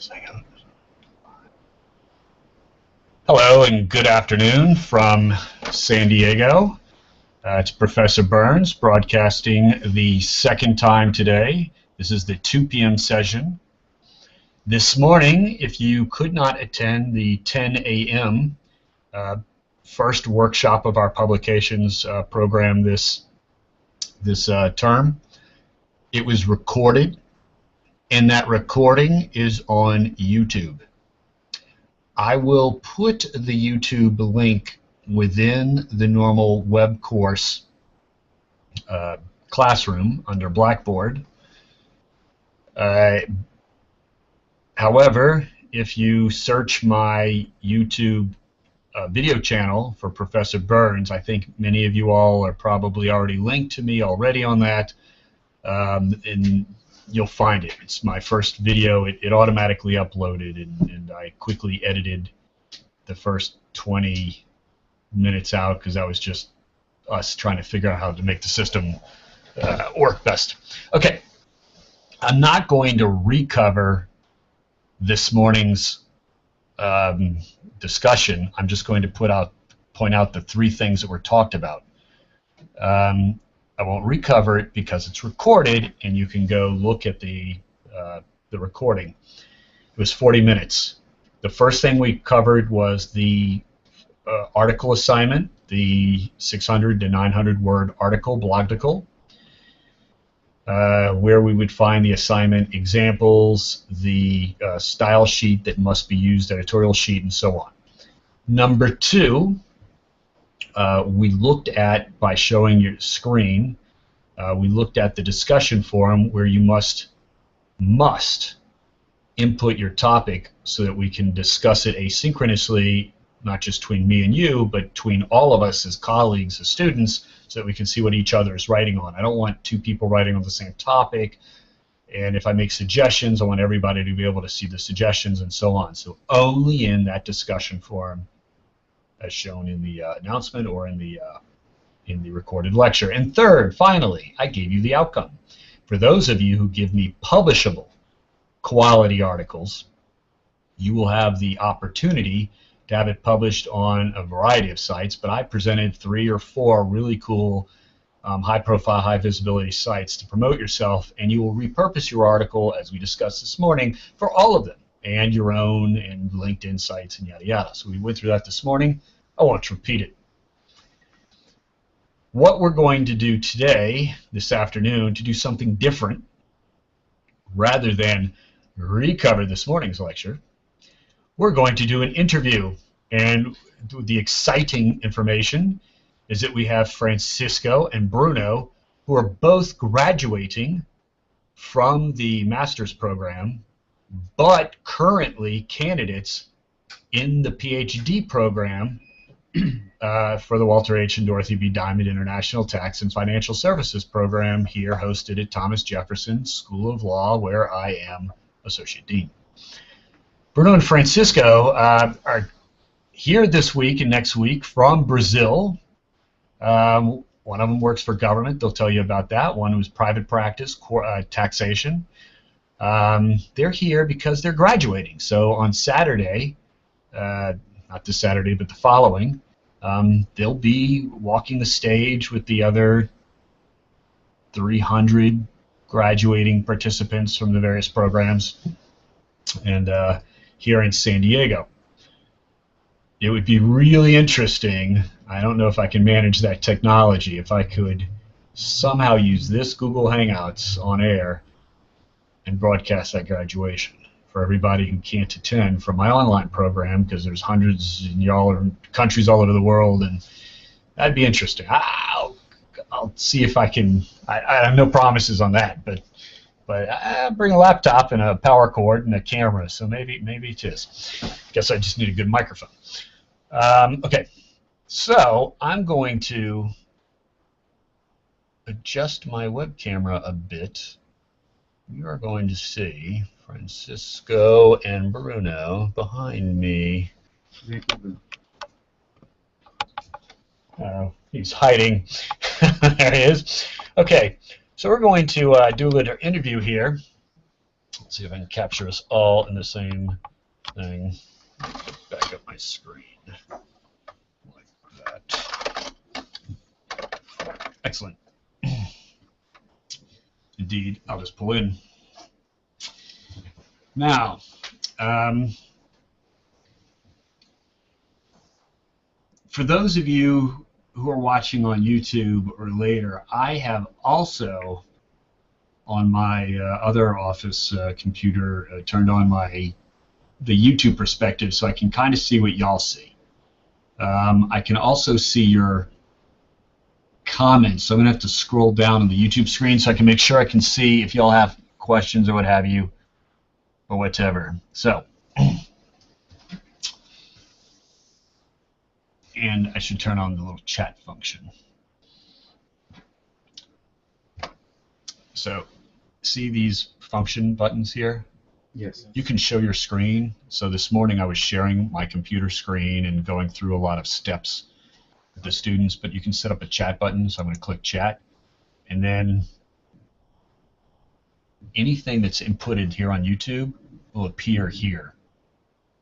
Hangout. Hello and good afternoon from San Diego. It's Professor Byrnes broadcasting the second time today. This is the 2 p.m. session. This morning, if you could not attend the 10 a.m. First workshop of our publications program this term, it was recorded, and that recording is on YouTube. I will put the YouTube link within the normal web course classroom under Blackboard. However, if you search my YouTube video channel for Professor Byrnes, I think many of you all are probably already linked to me already on that, and you'll find it. It's my first video. It automatically uploaded, and I quickly edited the first 20 minutes out because that was just us trying to figure out how to make the system work best. Okay, I'm not going to recover this morning's discussion. I'm just going to point out the three things that were talked about. I won't recover it because it's recorded, and you can go look at the recording. It was 40 minutes. The first thing we covered was the article assignment, the 600 to 900 word article, blogdicle, where we would find the assignment examples, the style sheet that must be used, editorial sheet, and so on. Number two, we looked at, by showing your screen, we looked at the discussion forum where you must input your topic so that we can discuss it asynchronously, not just between me and you, but between all of us as colleagues, as students, so that we can see what each other is writing on. I don't want two people writing on the same topic, and if I make suggestions, I want everybody to be able to see the suggestions and so on. So only in that discussion forum, as shown in the announcement or in the recorded lecture. And third, finally, I gave you the outcome. For those of you who give me publishable quality articles, you will have the opportunity to have it published on a variety of sites, but I presented 3 or 4 really cool high-profile, high-visibility sites to promote yourself, and you will repurpose your article, as we discussed this morning, for all of them, and your own, and LinkedIn sites, and yada yada. So we went through that this morning. I won't repeat it. What we're going to do today, this afternoon, to do something different, rather than recover this morning's lecture, we're going to do an interview. And the exciting information is that we have Francisco and Bruno, who are both graduating from the master's program, but currently candidates in the PhD program for the Walter H. and Dorothy B. Diamond International Tax and Financial Services Program, here hosted at Thomas Jefferson School of Law, where I am Associate Dean. Bruno and Francisco are here this week and next week from Brazil. One of them works for government. They'll tell you about that. One was private practice, taxation. They're here because they're graduating. So on Saturday, not this Saturday, but the following, they'll be walking the stage with the other 300 graduating participants from the various programs, and here in San Diego. It would be really interesting. I don't know if I can manage that technology. If I could somehow use this Google Hangouts on air and broadcast that graduation for everybody who can't attend from my online program, because there's hundreds in countries all over the world, and that'd be interesting. I'll see if I can. I have no promises on that, but I bring a laptop and a power cord and a camera, so maybe it is. Guess I just need a good microphone. Okay, so I'm going to adjust my web camera a bit. You are going to see Francisco and Bruno behind me. He's hiding. There he is. Okay, so we're going to do a little interview here Let's see if I can capture us all in the same thing. Back up my screen like that. Excellent. Indeed, I'll just pull in. Now, for those of you who are watching on YouTube or later, I have also on my other office computer turned on the YouTube perspective so I can kind of see what y'all see. I can also see your comments, so I'm going to have to scroll down on the YouTube screen so I can make sure I can see if y'all have questions or what have you, or whatever. So, and I should turn on the little chat function. So, see these function buttons here? Yes. You can show your screen. So this morning I was sharing my computer screen and going through a lot of steps with the students, but you can set up a chat button, so I'm going to click chat, and then anything that's inputted here on YouTube will appear here.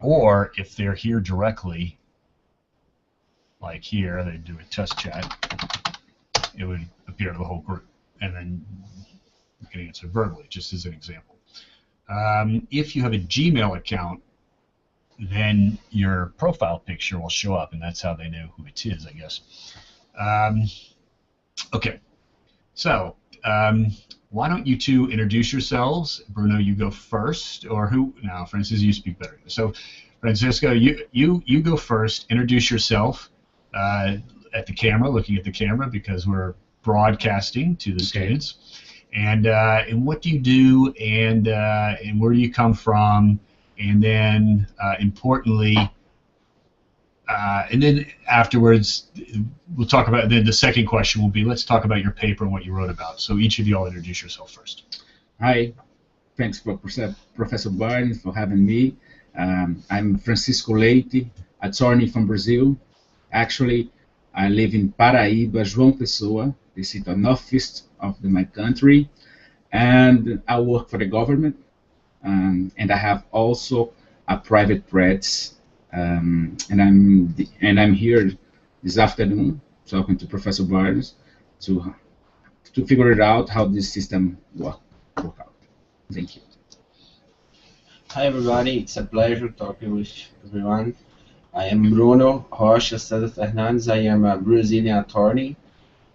Or if they're here directly, like here, they do a test chat, it would appear to the whole group, and then you can answer verbally, just as an example. If you have a Gmail account, then your profile picture will show up, and that's how they know who it is, I guess. Okay, so why don't you two introduce yourselves? Bruno, you go first, or who? No, Francisco, you speak better. So, Francisco, you go first. Introduce yourself at the camera, looking at the camera, because we're broadcasting to the students. And what do you do, and where do you come from, and then importantly, and then afterwards we'll talk about. Then the second question will be, let's talk about your paper and what you wrote about. So each of you all introduce yourself first. Hi, thanks for Professor Byrnes for having me. I'm Francisco Leite, attorney from Brazil. Actually, I live in Paraíba, João Pessoa, the city northeast of my country, and I work for the government, and I have also a private practice, and I'm here this afternoon talking to Professor Byrnes to figure it out how this system work out. Thank you. Hi everybody, it's a pleasure talking with everyone. I am Bruno Rocha Fernandes. I am a Brazilian attorney.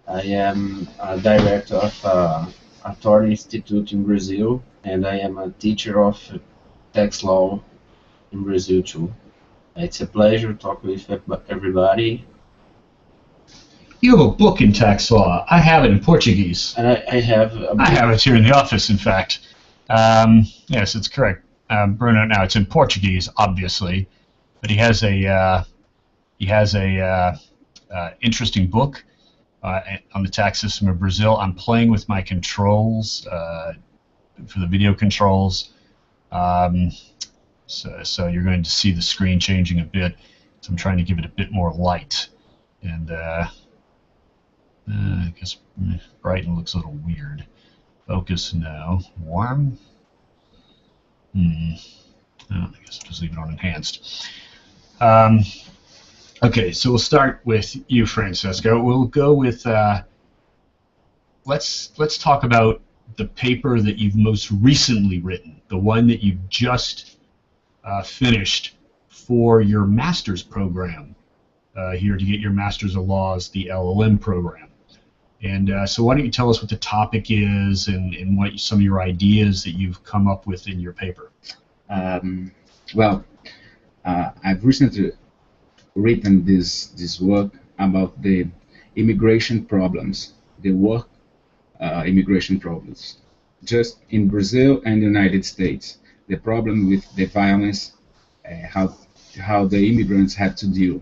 I am a director of Attorney Institute in Brazil, and I am a teacher of tax law in Brazil too. It's a pleasure talking with everybody. You have a book in tax law. I have it in Portuguese. And I have it here in the office, in fact. Yes, it's correct. Bruno, now it's in Portuguese, obviously, but he has a interesting book on the tax system of Brazil. I'm playing with my controls for the video controls, so you're going to see the screen changing a bit. So I'm trying to give it a bit more light, and I guess Brighton looks a little weird. Focus now. Warm. I guess I'll just leave it on enhanced. Okay, so we'll start with you, Francisco. We'll go with let's talk about the paper that you've most recently written, the one that you've just finished for your master's program here to get your Master's of Laws, the LLM program. And so why don't you tell us what the topic is and what some of your ideas that you've come up with in your paper? Well, I've recently written this work about the immigration problems, the work immigration problems, just in Brazil and the United States. The problem with the violence, how the immigrants have to deal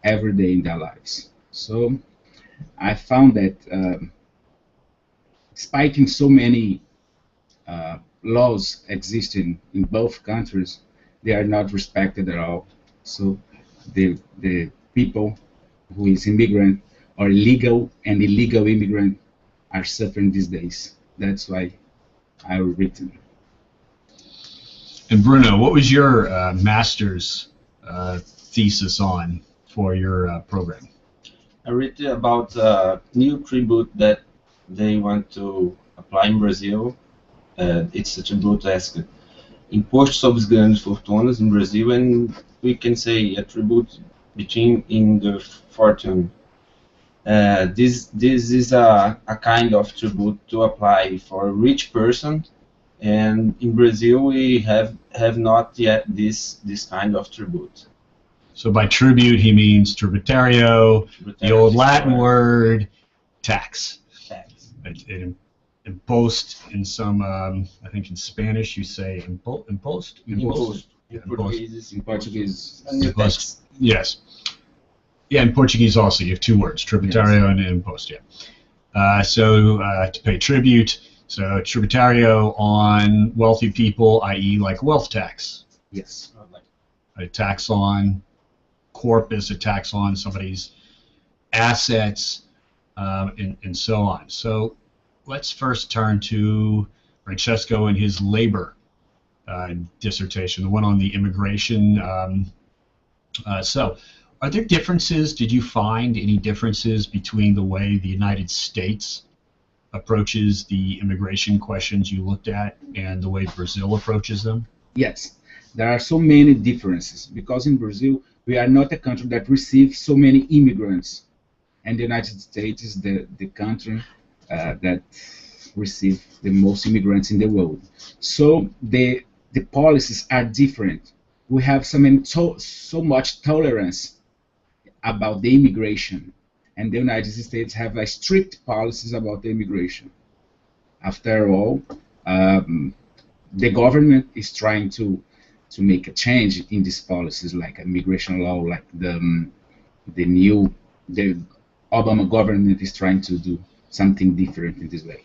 every day in their lives. So I found that despite in so many laws existing in both countries, they are not respected at all. So the people who is immigrant or legal and illegal immigrant are suffering these days. That's why I written. And Bruno, what was your master's thesis on for your program? I read about a new tribute that they want to apply in Brazil. It's a tribute asked Imposto sobre as grandes fortunas in Brazil, and we can say a tribute between in the fortune. This is a kind of tribute to apply for a rich person, and in Brazil we have not yet this kind of tribute. So by tribute he means tributario, the old Latin word, tax. Tax. Impost in some, I think in Spanish you say impost. Imposto. Yeah, In Portuguese, impost. Yes. Yeah, in Portuguese also you have two words, tributario and impost. Yeah. So to pay tribute. So tributario on wealthy people, i.e., like wealth tax. yes. A tax on corpus, a tax on somebody's assets, and so on. So let's first turn to Francesco and his labor dissertation, the one on the immigration. So are there differences? Did you find any differences between the way the United States approaches the immigration questions you looked at and the way Brazil approaches them? Yes, there are so many differences because in Brazil we are not a country that receives so many immigrants, and the United States is the country that receives the most immigrants in the world. So the policies are different. We have so much tolerance about the immigration, and the United States have strict policies about the immigration. After all, the government is trying to make a change in these policies, like immigration law, like the Obama government is trying to do something different in this way.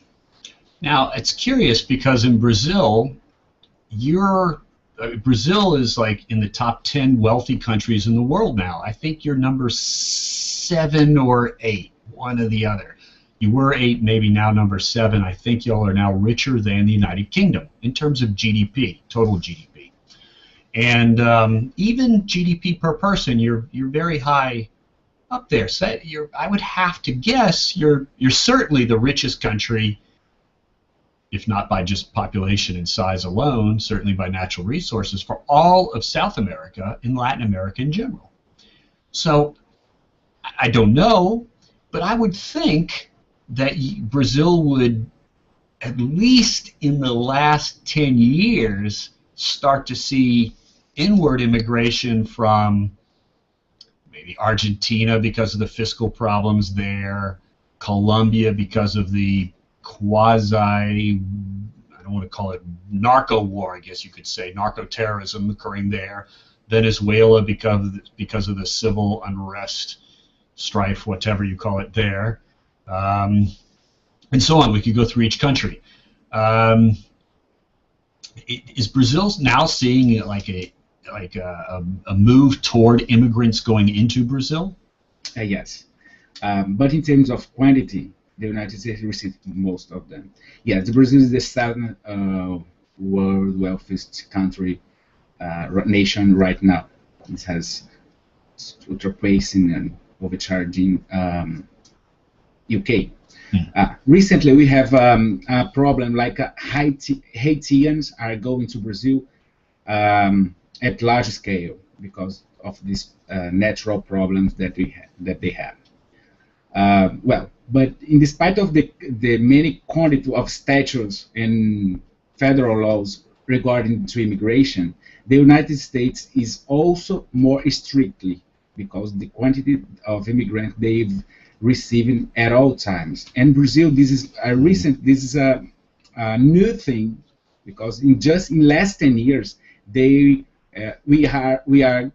Now it's curious because in Brazil, Brazil is like in the top 10 wealthy countries in the world now. I think you're number 7 or 8, one or the other. You were 8, maybe now number 7. I think y'all are now richer than the United Kingdom in terms of GDP, total GDP. And even GDP per person, you're very high up there. So I would have to guess you're certainly the richest country, if not by just population and size alone, certainly by natural resources, for all of South America and Latin America in general. So I don't know, but I would think that Brazil would, at least in the last 10 years, start to see inward immigration from maybe Argentina because of the fiscal problems there, Colombia because of the quasi, I don't want to call it narco war, I guess you could say, narco terrorism occurring there, Venezuela because of the civil unrest, strife, whatever you call it there, and so on. We could go through each country. Is Brazil now seeing like a move toward immigrants going into Brazil? Yes, but in terms of quantity, the United States received most of them. Yes, Brazil is the 7th world wealthiest country nation right now. It has surpassing and overcharging UK. Recently, we have a problem like Haitians are going to Brazil at large scale because of these natural problems that they have. Well, but in despite of the many quantity of statutes and federal laws regarding to immigration, the United States is also more strictly because the quantity of immigrants they've receiving at all times. And Brazil, this is a new thing because in less 10 years we are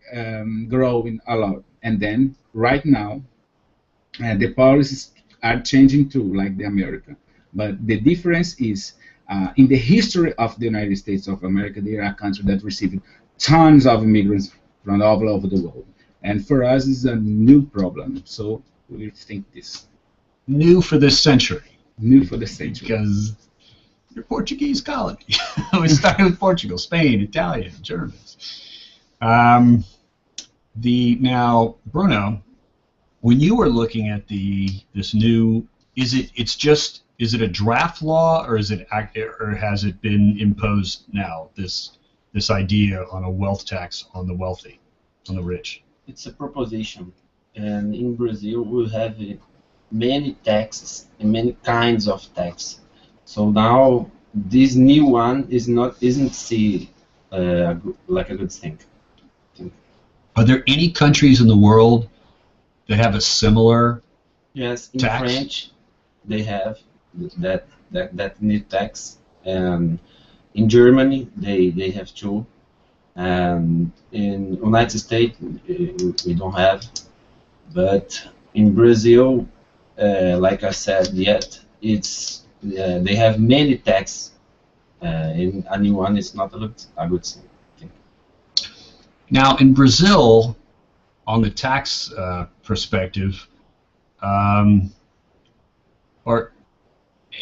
growing a lot. And then right now the policies are changing too, like the America. But the difference is in the history of the United States of America, they are a country that received tons of immigrants from all over the world. And for us, it's a new problem. So we think this. New for this century. New for the century. Because You're a Portuguese colony. We started with Portugal, Spain, Italian, Germans. Now, Bruno, when you were looking at this new, is it a draft law, or has it been imposed now, this idea on a wealth tax on the wealthy, on the rich? It's a proposition, and in Brazil we have many taxes and many kinds of tax. So now this new one isn't seen like a good thing. Are there any countries in the world that have a similar Yes, in tax? French they have that new tax, and in Germany they have too, and in United States we don't have, but in Brazil, like I said, it's they have many tax, and a new one is not a good thing. Now, in Brazil, on the tax perspective, or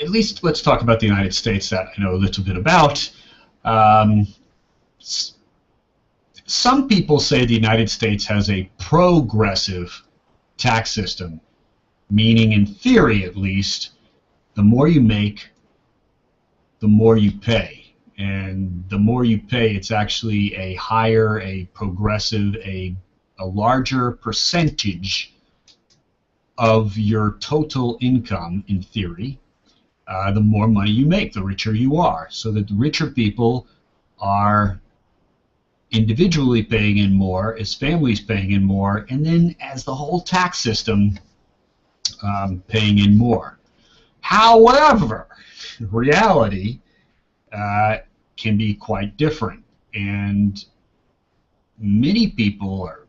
at least let's talk about the United States, that I know a little bit about. Some people say the United States has a progressive tax system, meaning, in theory at least, the more you make, the more you pay. And the more you pay, it's actually a higher, a progressive, a larger percentage of your total income, in theory. The more money you make, the richer you are. So that the richer people are individually paying in more, as families paying in more, and then as the whole tax system paying in more. However, reality can be quite different, and many people are.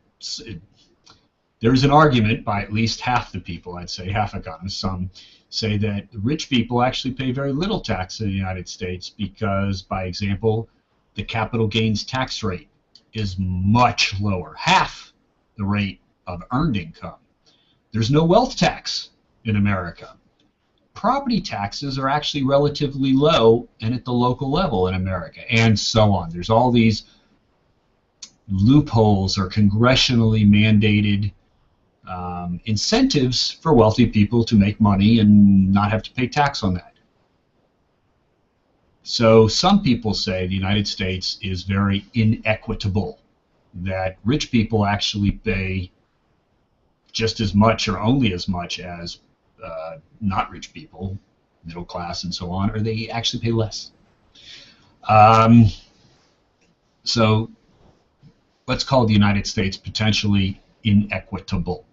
There's an argument by at least half the people, I'd say, half economists, some say that rich people actually pay very little tax in the United States because, by example, the capital gains tax rate is much lower, half the rate of earned income. There's no wealth tax in America. Property taxes are actually relatively low and at the local level in America, and so on. There's all these loopholes or congressionally mandated incentives for wealthy people to make money and not have to pay tax on that. So some people say the United States is very inequitable, that rich people actually pay just as much or only as much as not rich people, middle class and so on, or they actually pay less. So let's call the United States potentially inequitable.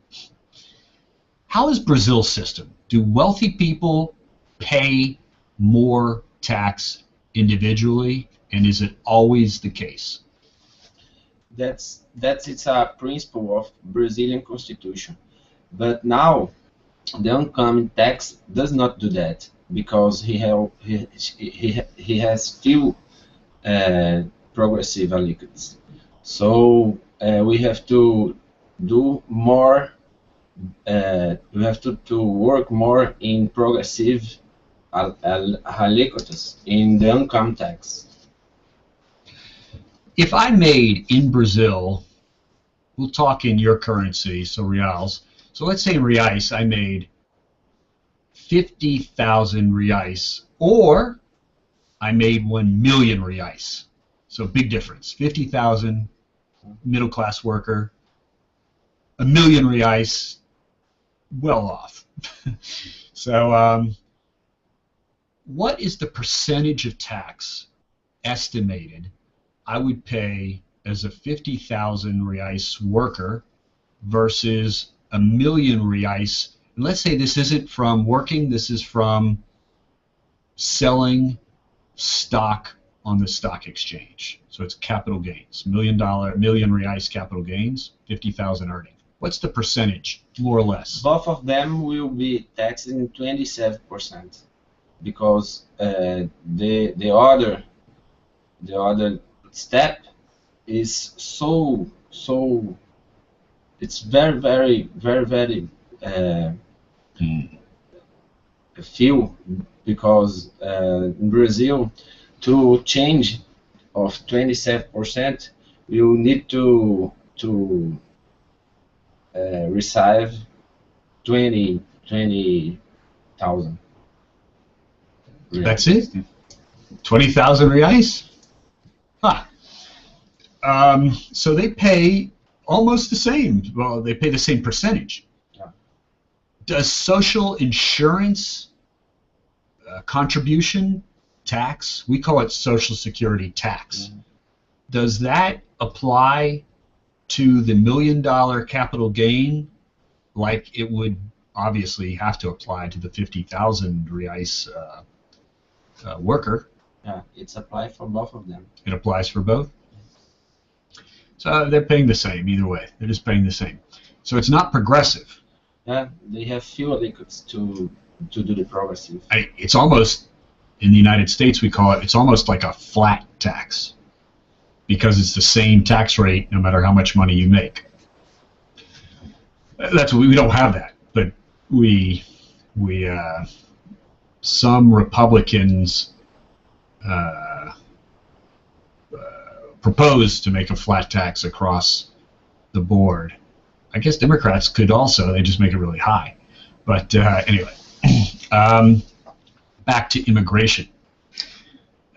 How is Brazil's system? Do wealthy people pay more tax individually, and is it always the case? That's it's a principle of Brazilian constitution, but now the income tax does not do that because he has few progressive alíquotas. So we have to do more. We have to work more in progressive alíquotas in the income tax. If I made in Brazil, we'll talk in your currency, so reals. So let's say in reais I made 50,000 reais, or I made 1 million reais. So big difference. 50,000, middle class worker. 1 million reais, well off. So what is the percentage of tax estimated I would pay as a 50,000 reais worker versus 1 million reais? And let's say this isn't from working, this is from selling stock on the stock exchange. So it's capital gains, $1 million reais capital gains, 50,000 earning. What's the percentage, more or less? Both of them will be taxed in 27% because the other step is so it's very few because in Brazil, to change of 27%, you need to receive 20,000. That's it? 20,000 reais? Huh. So they pay almost the same. Well, they pay the same percentage. Yeah. Does social insurance contribution tax, we call it Social Security tax, does that apply to the $1 million capital gain like it would obviously have to apply to the 50,000 reais worker? Yeah, it's applied for both of them. It applies for both? So they're paying the same either way. They're just paying the same. So it's not progressive. Yeah, they have fewer liquids to do the progressive. It's almost, in the United States we call it, it's almost like a flat tax because it's the same tax rate no matter how much money you make. That's we don't have that, but we some Republicans propose to make a flat tax across the board. I guess Democrats could also, they just make it really high. But anyway, back to immigration.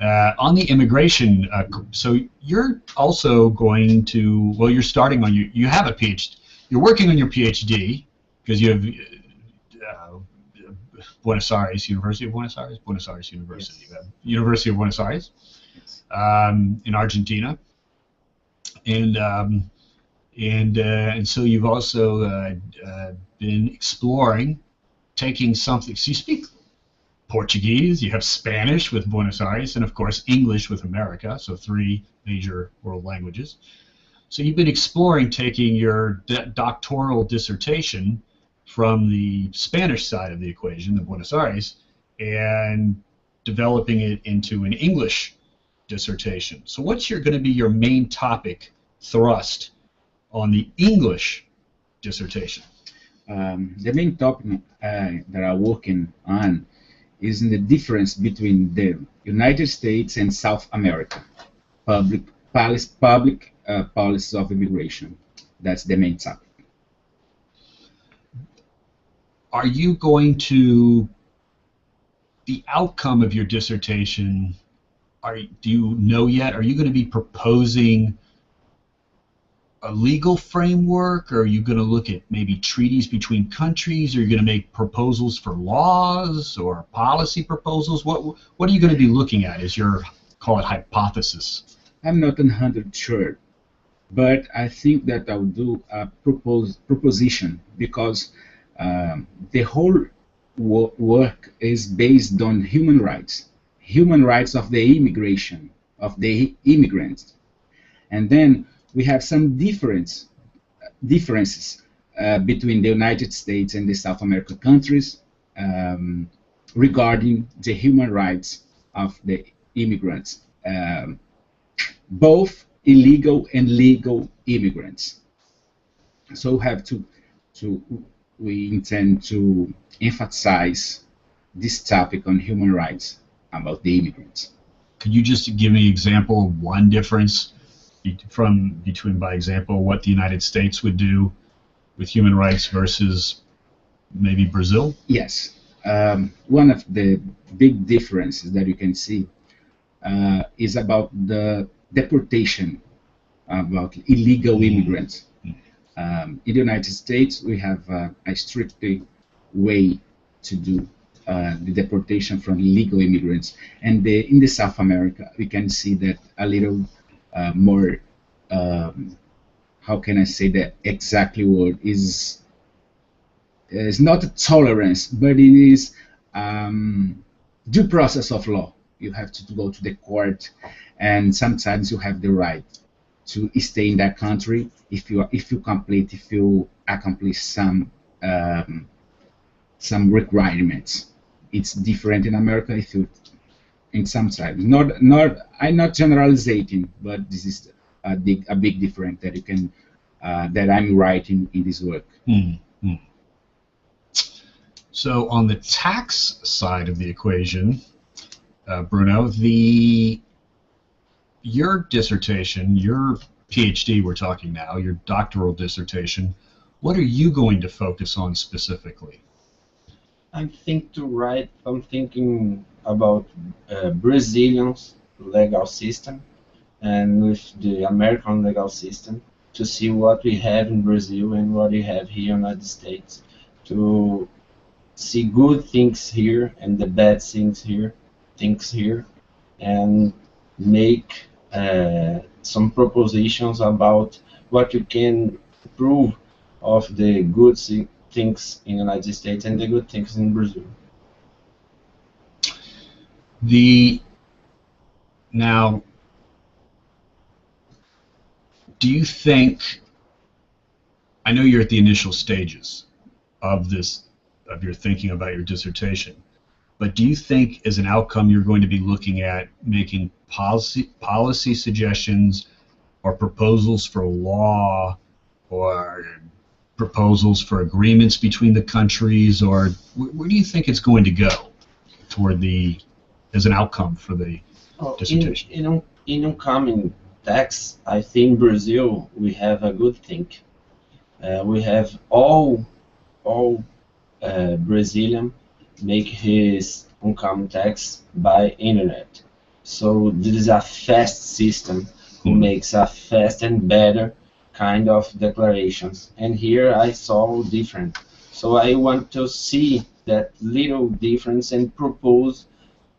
On the immigration, so you're also going to, well, you're starting on, you have a PhD, you're working on your PhD, because you have Buenos Aires, University of Buenos Aires? Buenos Aires University. Yes. University of Buenos Aires. Yes. In Argentina. And so you've also been exploring, taking something, so you speak Portuguese, you have Spanish with Buenos Aires, and of course English with America, so 3 major world languages. So you've been exploring taking your doctoral dissertation from the Spanish side of the equation, the Buenos Aires, and developing it into an English dissertation. So what's going to be your main topic thrust on the English dissertation? The main topic that I'm working on is in the difference between the United States and South America, public policies of immigration. That's the main topic. Are you going to, the outcome of your dissertation, do you know yet? Are you going to be proposing a legal framework, or are you going to look at maybe treaties between countries? Are you going to make proposals for laws or policy proposals? What are you going to be looking at as your, call it, hypothesis? I'm not 100% sure, but I think that I'll do a proposition because the whole work is based on human rights of the immigration, of the immigrants. And then we have some differences between the United States and the South American countries regarding the human rights of the immigrants, both illegal and legal immigrants. So we intend to emphasize this topic on human rights about the immigrants. Could you just give me an example of one difference between, by example, what the United States would do with human rights versus maybe Brazil? Yes. One of the big differences that you can see is about the deportation about illegal immigrants. In the United States, we have a strict way to do the deportation from illegal immigrants, and in the South America, we can see that a little more. How can I say the exactly word is not a tolerance, but it is due process of law. You have to go to the court, and sometimes you have the right to stay in that country if you accomplish some requirements. It's different in America in some tribes. I'm not generalizing, but this is a big difference that you can that I'm writing in this work. Mm-hmm. So on the tax side of the equation, Bruno, your dissertation, your PhD we're talking now, your doctoral dissertation, what are you going to focus on specifically? I'm thinking about Brazilian's legal system and with the American legal system to see what we have in Brazil and what we have here in the United States, to see good things here and the bad things here, and make some propositions about what you can prove of the good things in the United States and the good things in Brazil. Now, do you think, I know you're at the initial stages of your thinking about your dissertation, but do you think as an outcome you're going to be looking at making policy suggestions or proposals for law or proposals for agreements between the countries, or where do you think it's going to go toward as an outcome for the dissertation? In upcoming tax, I think Brazil we have a good thing. We have all Brazilian make his income tax by internet. So this is a fast system who makes a fast and better kind of declarations. And here I saw different. So I want to see that little difference and propose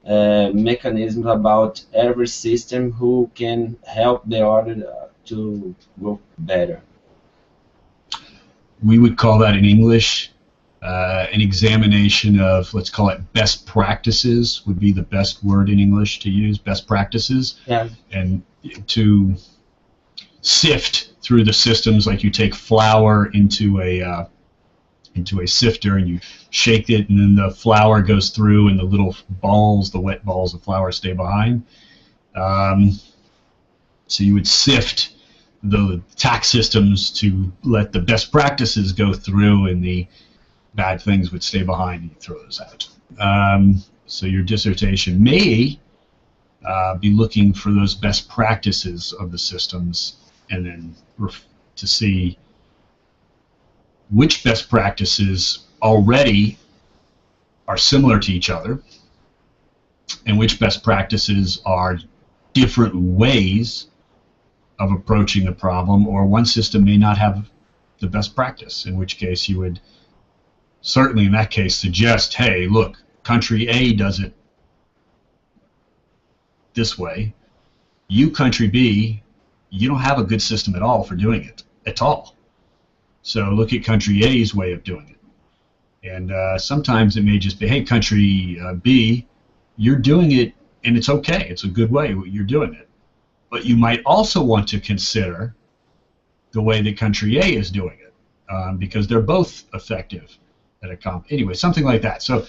mechanisms about every system who can help the other to go better. We would call that in English an examination of, let's call it best practices would be the best word in English to use, best practices. Yeah. And to sift through the systems, like you take flour into a sifter and you shake it, and then the flour goes through and the little balls, the wet balls of flour, stay behind. So you would sift the tax systems to let the best practices go through and the bad things would stay behind and you throw those out. So your dissertation may be looking for those best practices of the systems and then to see which best practices already are similar to each other and which best practices are different ways of approaching the problem, or one system may not have the best practice, in which case you would certainly in that case suggest, hey, look, country A does it this way. You, country B, you don't have a good system at all for doing it, at all. So look at country A's way of doing it. And sometimes it may just be, hey, country B, you're doing it and it's okay. It's a good way you're doing it. But you might also want to consider the way that country A is doing it, because they're both effective at anyway, something like that. So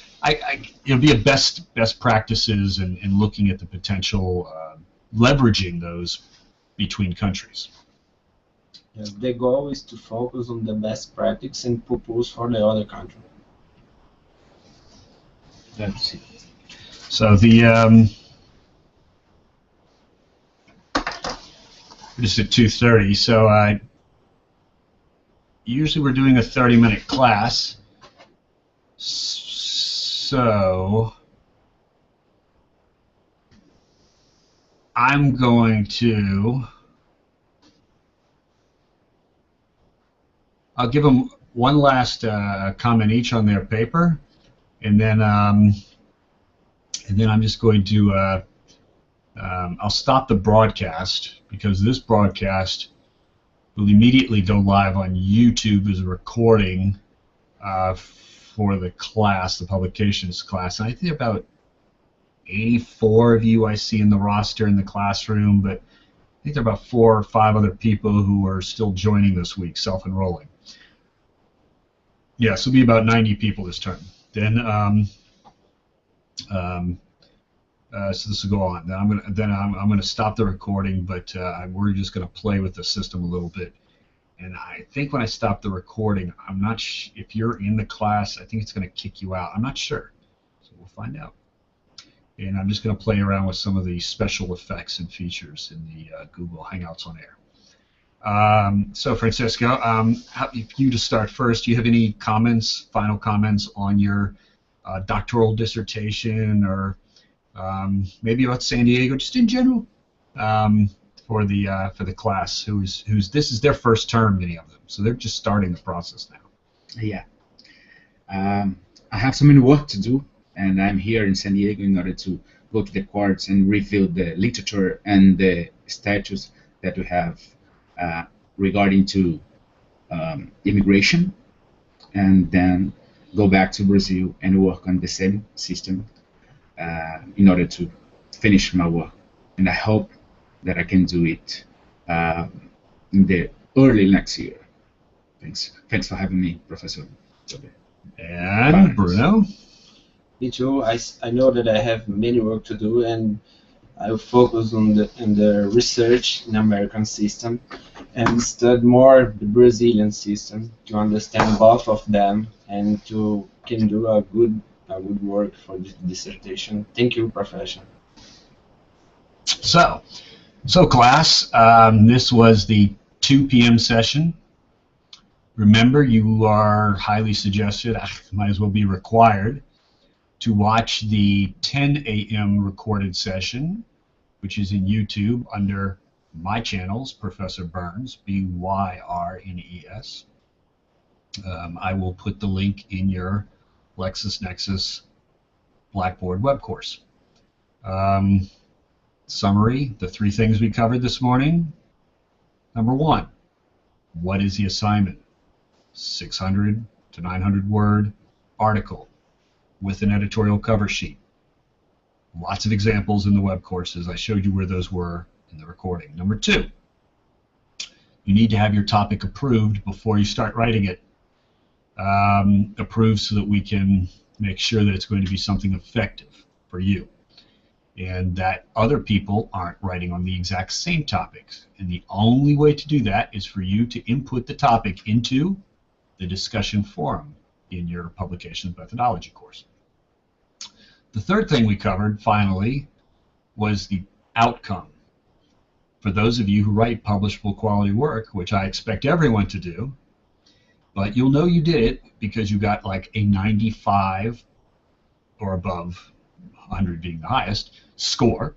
it'll be a best practices and looking at the potential leveraging those between countries. Yes, the goal is to focus on the best practice and propose for the other country. That's it. So the this is at 2:30. So usually we're doing a 30-minute class. So I'm going to. I'll give them one last comment each on their paper, and then I'm just going to I'll stop the broadcast, because this broadcast will immediately go live on YouTube as a recording for the class, the publications class. And I think about 84 of you I see in the roster in the classroom, but I think there are about 4 or 5 other people who are still joining this week, self-enrolling. Yeah, so it'll be about 90 people this term. Then, so this will go on. Then I'm gonna stop the recording, but we're just gonna play with the system a little bit, And I think when I stop the recording, I'm not if you're in the class, I think it's going to kick you out. I'm not sure. So we'll find out. And I'm just going to play around with some of the special effects and features in the Google Hangouts on Air. So Francisco, if you to start first, do you have any comments, final comments on your doctoral dissertation, or maybe about San Diego, just in general, for the class who's this is their first term, many of them, so they're just starting the process now. Yeah. I have so many work to do, and I'm here in San Diego in order to go to the courts and review the literature and the statutes that we have regarding to immigration, and then go back to Brazil and work on the same system in order to finish my work. And I hope that I can do it in the early next year. Thanks for having me, Professor. And Bruno? Me too. I know that I have many work to do, and I will focus on the research in American system and study more the Brazilian system to understand both of them and to can do a good work for this dissertation. Thank you, Professor. So class, this was the 2 p.m. session. Remember, you are highly suggested, might as well be required, to watch the 10 a.m. recorded session, which is in YouTube under my channels, Professor Byrnes, Byrnes. I will put the link in your LexisNexis Blackboard web course. Summary, the 3 things we covered this morning. Number 1, what is the assignment? 600 to 900 word article with an editorial cover sheet. Lots of examples in the web courses. I showed you where those were in the recording. Number 2, you need to have your topic approved before you start writing it. Approved so that we can make sure that it's going to be something effective for you, and that other people aren't writing on the exact same topics. And the only way to do that is for you to input the topic into the discussion forum in your publications methodology course. The 3rd thing we covered, finally, was the outcome. For those of you who write publishable quality work, which I expect everyone to do, but you'll know you did it because you got like a 95 or above, 100 being the highest, score.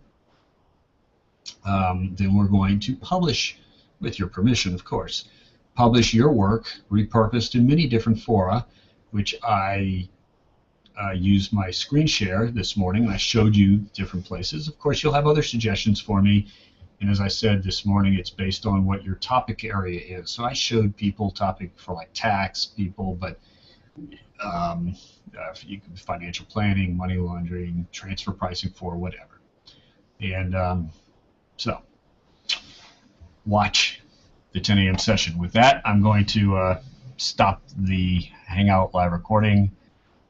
Then we're going to publish, with your permission, of course, publish your work repurposed in many different fora, which I used my screen share this morning. I showed you different places. Of course, you'll have other suggestions for me, and as I said this morning, it's based on what your topic area is. So I showed people topic for like tax people, but financial planning, money laundering, transfer pricing for whatever. And so watch the 10 a.m. session. With that, I'm going to stop the Hangout live recording,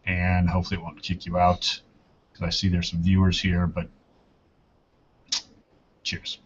and hopefully it won't kick you out, because I see there's some viewers here, but cheers.